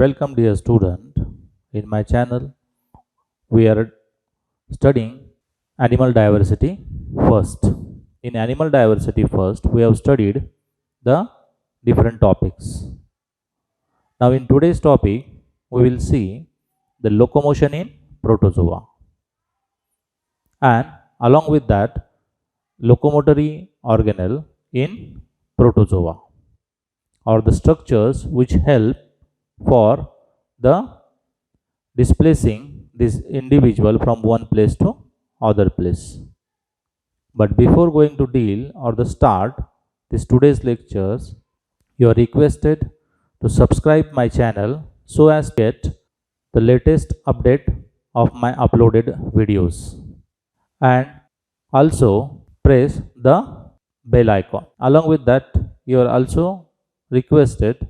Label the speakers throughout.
Speaker 1: Welcome, dear student. In my channel, we are studying animal diversity first. In animal diversity first, we have studied the different topics. Now, in today's topic, we will see the locomotion in protozoa, and along with that, locomotory organelle in protozoa, or the structures which help for the displacing this individual from one place to other place. But before going to deal or the start this today's lectures, you are requested to subscribe my channel so as to get the latest update of my uploaded videos, and also press the bell icon. Along with that, you are also requested,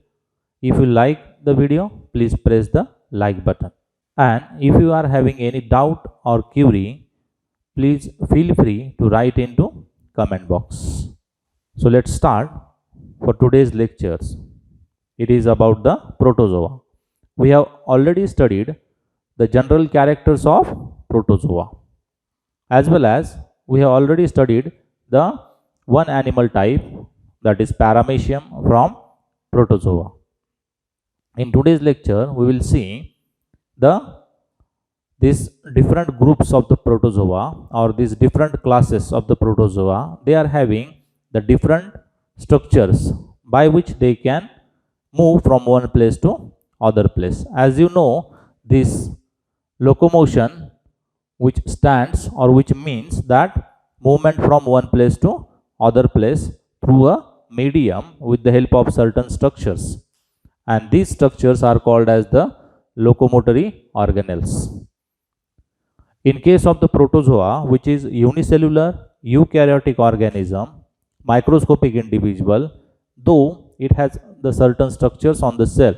Speaker 1: if you like the video, please press the like button. And if you are having any doubt or query, please feel free to write into comment box. So let's start for today's lectures. It is about the protozoa. We have already studied the general characters of protozoa, as well as we have already studied the one animal type, that is Paramecium from protozoa. In today's lecture, we will see these different groups of the protozoa, or these different classes of the protozoa. They are having the different structures by which they can move from one place to other place. As you know, this locomotion, which stands or which means that movement from one place to other place through a medium with the help of certain structures, and these structures are called as the locomotory organelles. In case of the protozoa, which is unicellular eukaryotic organism, microscopic individual, though it has the certain structures on the cell,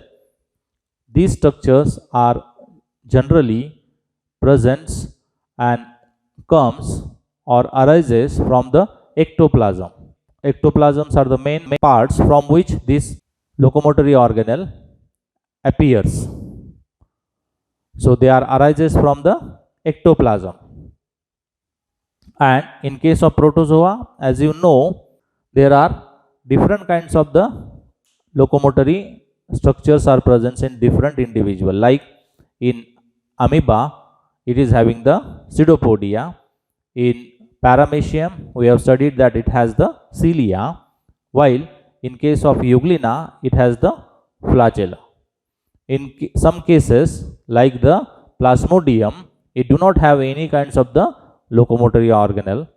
Speaker 1: these structures are generally present and comes or arises from the ectoplasm. Ectoplasms are the main parts from which this locomotory organelle appears. So they are arises from the ectoplasm. And in case of protozoa, as you know, there are different kinds of the locomotory structures are present in different individual. Like in amoeba, it is having the pseudopodia. In Paramecium, we have studied that it has the cilia, while in case of Euglena, it has the flagella. In some cases, like the Plasmodium, it do not have any kinds of the locomotory organelle,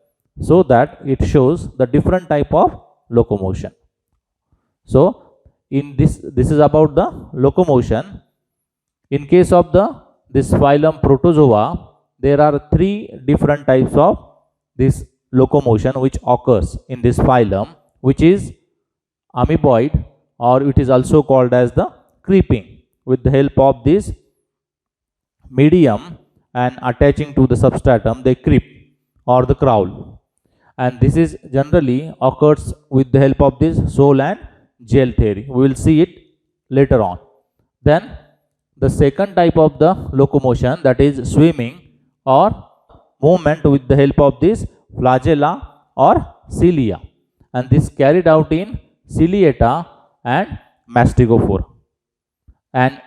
Speaker 1: so that it shows the different type of locomotion. So in this is about the locomotion. In case of this phylum Protozoa, there are three different types of this locomotion which occurs in this phylum, which is amoeboid, or it is also called as the creeping. With the help of this medium and attaching to the substratum, they creep or the crawl, and this is generally occurs with the help of this Soule and gel theory. We will see it later on. Then the second type of the locomotion, that is swimming or movement with the help of this flagella or cilia, and this carried out in Ciliata and Mastigophore. And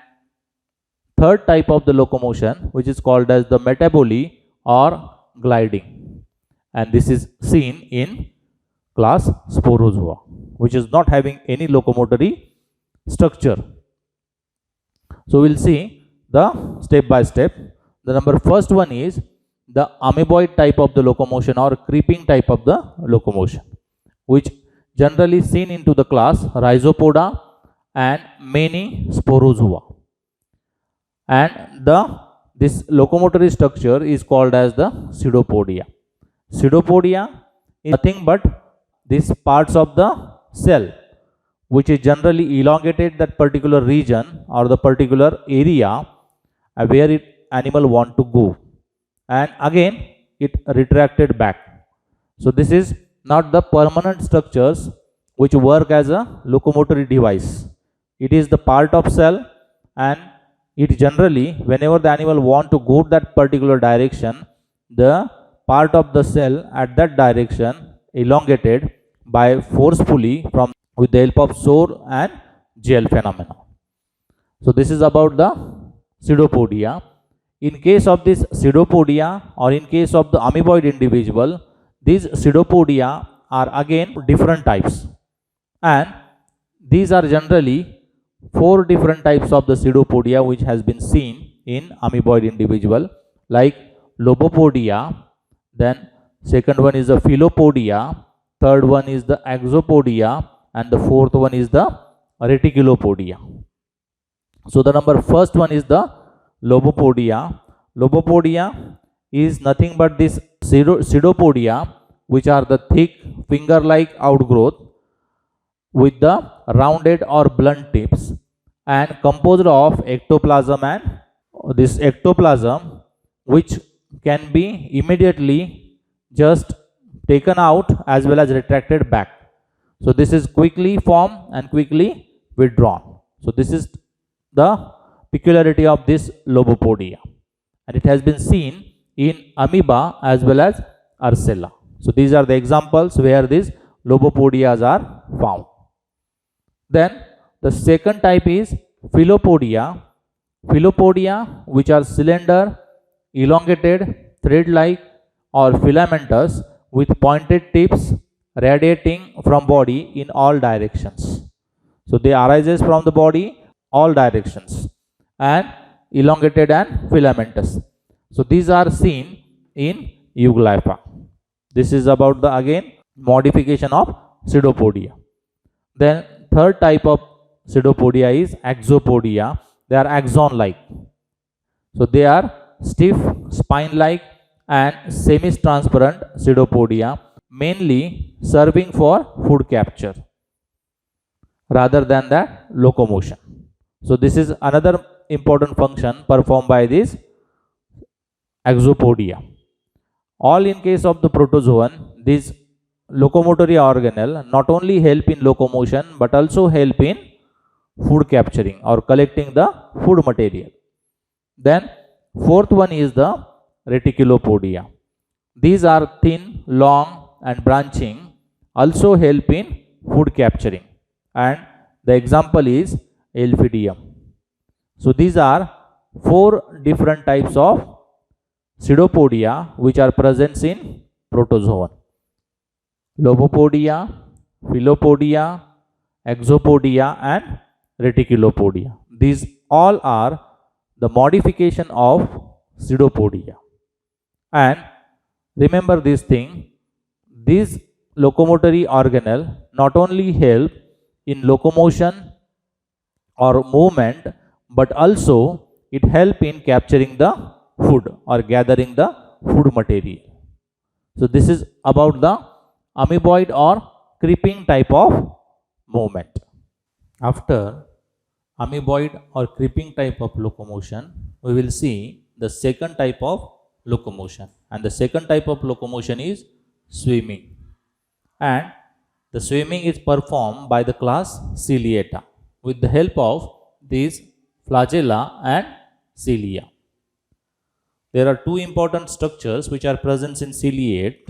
Speaker 1: third type of the locomotion, which is called as the metaboly or gliding, and this is seen in class Sporozoa, which is not having any locomotory structure. So we will see the step by step. The first one is the amoeboid type of the locomotion or creeping type of the locomotion, which generally seen into the class Rhizopoda and many Sporozoa. And this locomotory structure is called as the pseudopodia. Pseudopodia is nothing but these parts of the cell which is generally elongated that particular region or the particular area where animal want to go, and again it retracted back. So this is not the permanent structures which work as a locomotory device. It is the part of cell and it generally, whenever the animal want to go that particular direction, the part of the cell at that direction elongated by forcefully from with the help of sore and gel phenomena. So this is about the pseudopodia. In case of this pseudopodia or in case of the amoeboid individual, these pseudopodia are again different types, and these are generally four different types of the pseudopodia which has been seen in amoeboid individual, like lobopodia, then second one is the philopodia, third one is the axopodia, and the fourth one is the reticulopodia. So the first one is the lobopodia. Lobopodia is nothing but this pseudopodia, which are the thick finger-like outgrowth with the rounded or blunt tips and composed of ectoplasm, and this ectoplasm which can be immediately just taken out as well as retracted back. So this is quickly formed and quickly withdrawn. So this is the peculiarity of this lobopodia, and it has been seen in amoeba as well as Arcella. So these are the examples where these lobopodias are found. Then the second type is philopodia. Philopodia, which are cylinder, elongated, thread-like or filamentous with pointed tips radiating from body in all directions. So they arises from the body all directions and elongated and filamentous. So these are seen in Euglypha. This is about the again modification of pseudopodia. Then third type of pseudopodia is axopodia. They are axon-like. So they are stiff, spine-like and semi-transparent pseudopodia, mainly serving for food capture rather than the locomotion. So this is another important function performed by this axopodia. All in case of the protozoan, these locomotory organelle not only help in locomotion but also help in food capturing or collecting the food material. Then fourth one is the reticulopodia. These are thin, long and branching, also help in food capturing, and the example is Elphidium. So these are four different types of pseudopodia which are present in protozoan: lobopodia, philopodia, axopodia and reticulopodia. These all are the modification of pseudopodia. And remember this thing, these locomotory organelle not only help in locomotion or movement but also it help in capturing the food or gathering the food material. So this is about the amoeboid or creeping type of movement. After amoeboid or creeping type of locomotion, we will see the second type of locomotion, and the second type of locomotion is swimming, and the swimming is performed by the class Ciliata with the help of these flagella and cilia. There are two important structures which are present in ciliate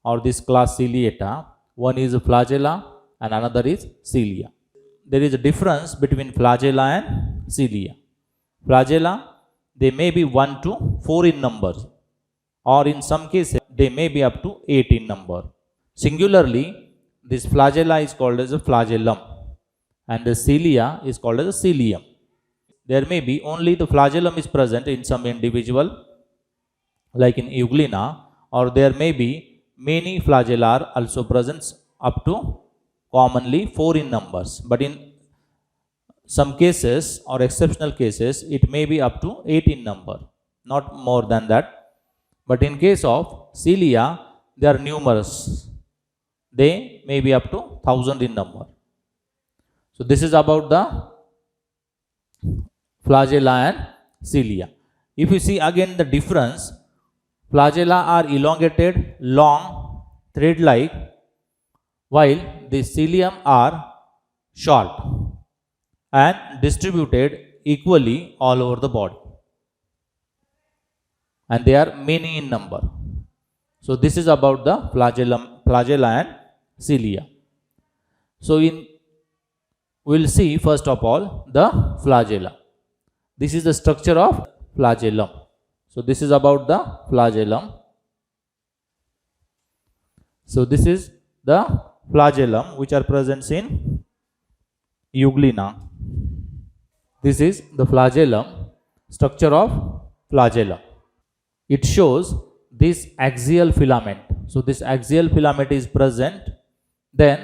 Speaker 1: or this class Ciliata. One is flagella and another is cilia. There is a difference between flagella and cilia. Flagella, they may be 1 to 4 in numbers, or in some cases they may be up to 8 in number. Singularly, this flagella is called as a flagellum and the cilia is called as a cilium. There may be only the flagellum is present in some individual like in Euglena, or there may be many flagella are also present up to commonly 4 in numbers, but in some cases or exceptional cases it may be up to 8 in number, not more than that. But in case of cilia, they are numerous. They may be up to 1000 in number. So this is about the flagella and cilia. If you see again the difference, flagella are elongated, long, thread-like, while the cilium are short and distributed equally all over the body, and they are many in number. So this is about the flagella and cilia. So we'll see first of all the flagella. This is the structure of flagellum. So this is about the flagellum. So this is the flagellum which are present in euglena. This is the flagellum, structure of flagellum. It shows this axial filament. So this axial filament is present. Then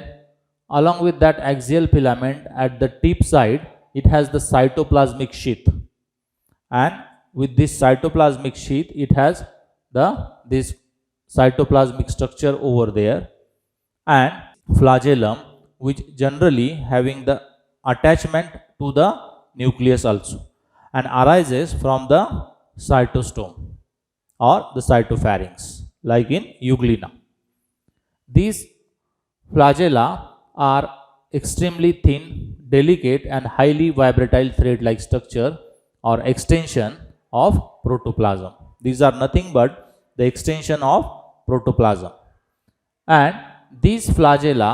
Speaker 1: along with that axial filament at the tip side, it has the cytoplasmic sheath. And with this cytoplasmic sheath, it has this cytoplasmic structure over there. And flagellum, which generally having the attachment to the nucleus also, and arises from the cytostome or the cytopharynx, like in euglena. These flagella are extremely thin, delicate and highly vibratile thread-like structure or extension of protoplasm. These are nothing but the extension of protoplasm. And these flagella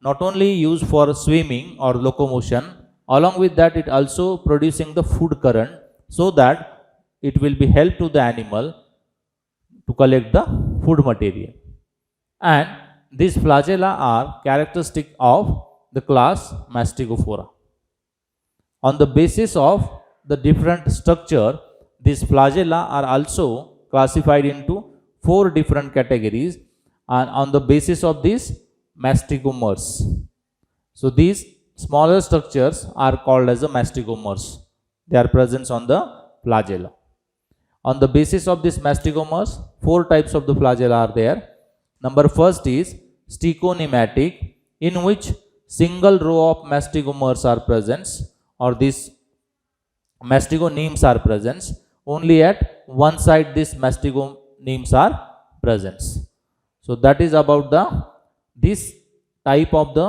Speaker 1: not only used for swimming or locomotion, along with that it also producing the food current, so that it will be help to the animal to collect the food material. And these flagella are characteristic of the class Mastigophora. On the basis of the different structure, these flagella are also classified into 4 different categories, and on the basis of these mastigomers. So these smaller structures are called as the mastigomers. They are present on the flagella. On the basis of these mastigomers, 4 types of the flagella are there. Number first is stichonematic, in which single row of mastigomers are present, or these mastigonemes are present. Only at one side these mastigonemes are present. So that is about this type of the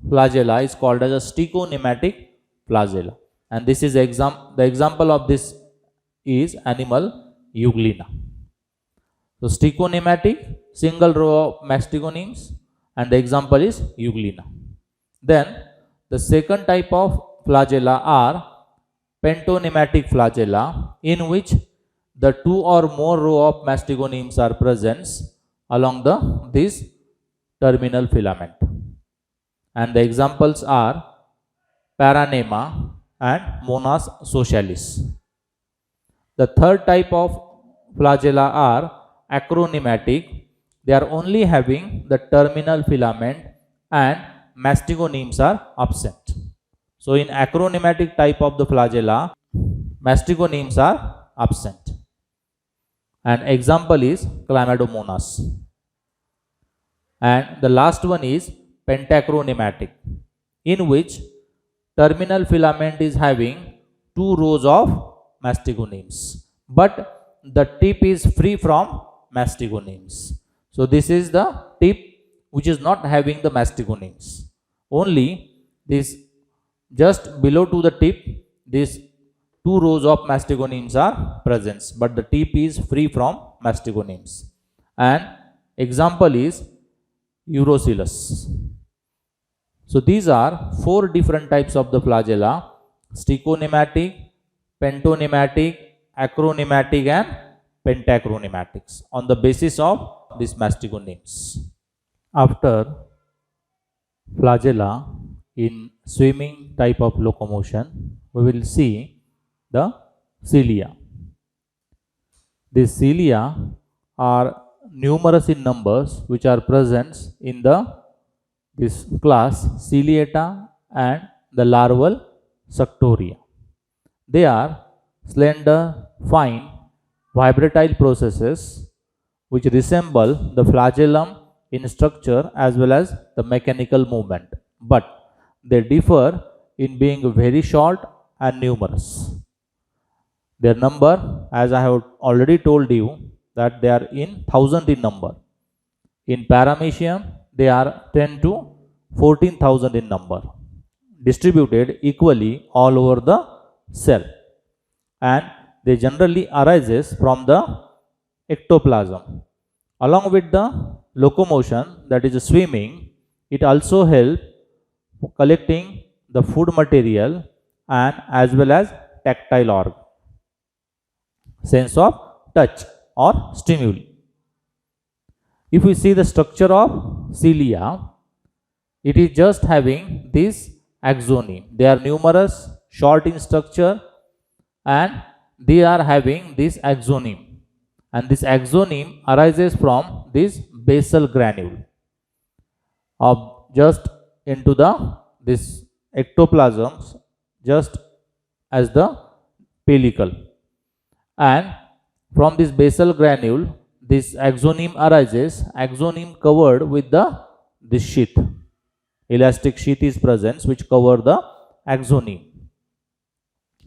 Speaker 1: flagella is called as a stichonematic flagella. And this is the example of this is animal euglena. So stichonematic, single row of mastigonemes, and the example is euglena. Then the second type of flagella are pentonematic flagella, in which the 2 or more row of mastigonemes are present along this terminal filament. And the examples are Paranema and Monas socialis. The third type of flagella are acronematic. They are only having the terminal filament and mastigonemes are absent. So in acronematic type of the flagella, mastigonemes are absent. An example is Chlamydomonas. And the last one is pentacronematic, in which terminal filament is having 2 rows of mastigonemes, but the tip is free from mastigonemes. So this is the tip which is not having the mastigonemes. Only this just below to the tip, these 2 rows of mastigonemes are present, but the tip is free from mastigonemes. And example is Urocilus. So these are 4 different types of the flagella: stichonematic, pentonematic, acronematic and pentachronematics, on the basis of these mastigonemes. After flagella in swimming type of locomotion, we will see the cilia. These cilia are numerous in numbers, which are present in this class Ciliata and the larval Suctoria. They are slender, fine, vibratile processes which resemble the flagellum in structure as well as the mechanical movement, but they differ in being very short and numerous. Their number, as I have already told you, that they are in thousand in number. In Paramecium, they are 10 to 14,000 in number, distributed equally all over the cell, and they generally arises from the ectoplasm. Along with the locomotion, that is swimming, it also helps collecting the food material and as well as tactile organ, sense of touch or stimuli. If we see the structure of cilia, it is just having this axoneme. They are numerous, short in structure, and they are having this axoneme. And this axoneme arises from this basal granule of just into the this ectoplasms, just as the pellicle. And from this basal granule, this axoneme arises, axoneme covered with the this sheath. Elastic sheath is present which cover the axoneme.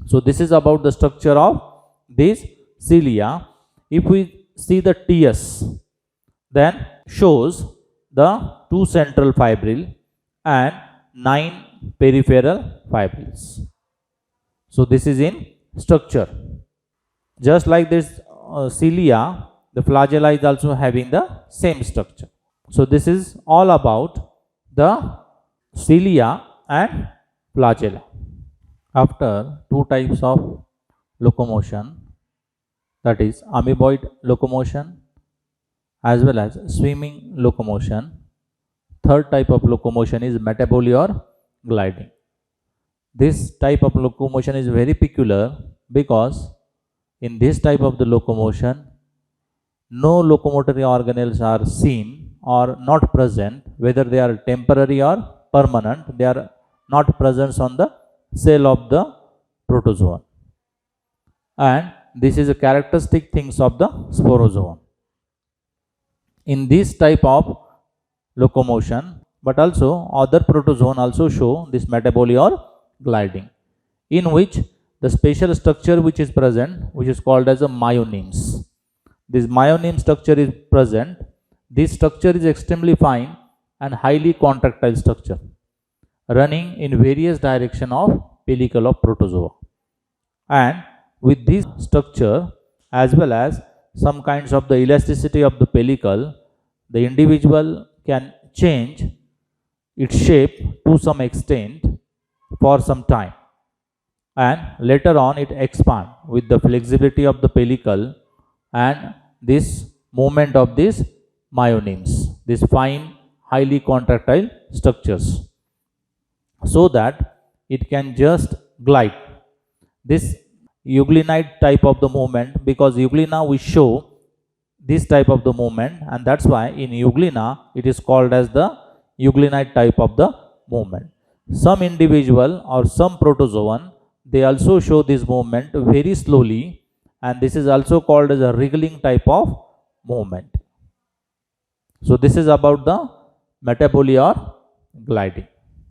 Speaker 1: So this is about the structure of this cilia. If we see the TS, then shows the 2 central fibril and 9 peripheral fibrils. So this is in structure. Just like this cilia, the flagella is also having the same structure. So this is all about the cilia and flagella. After 2 types of locomotion, that is amoeboid locomotion as well as swimming locomotion, third type of locomotion is metabolic or gliding. This type of locomotion is very peculiar because in this type of the locomotion, no locomotory organelles are seen or not present, whether they are temporary or permanent. They are not present on the cell of the protozoa, and this is a characteristic things of the sporozoa. In this type of locomotion, but also other protozoan also show this metabolic or gliding, in which the special structure which is present, which is called as a myonemes. This myoneme structure is present. This structure is extremely fine and highly contractile structure, running in various direction of pellicle of protozoa. And with this structure as well as some kinds of the elasticity of the pellicle, the individual can change its shape to some extent for some time, and later on it expand with the flexibility of the pellicle and this movement of these myonemes, these fine highly contractile structures, so that it can just glide. This euglenide type of the movement, because euglena we show this type of the movement, and that's why in euglena it is called as the euglenide type of the movement. Some individual or some protozoan, they also show this movement very slowly, and this is also called as a wriggling type of movement. So this is about the metabolic or gliding.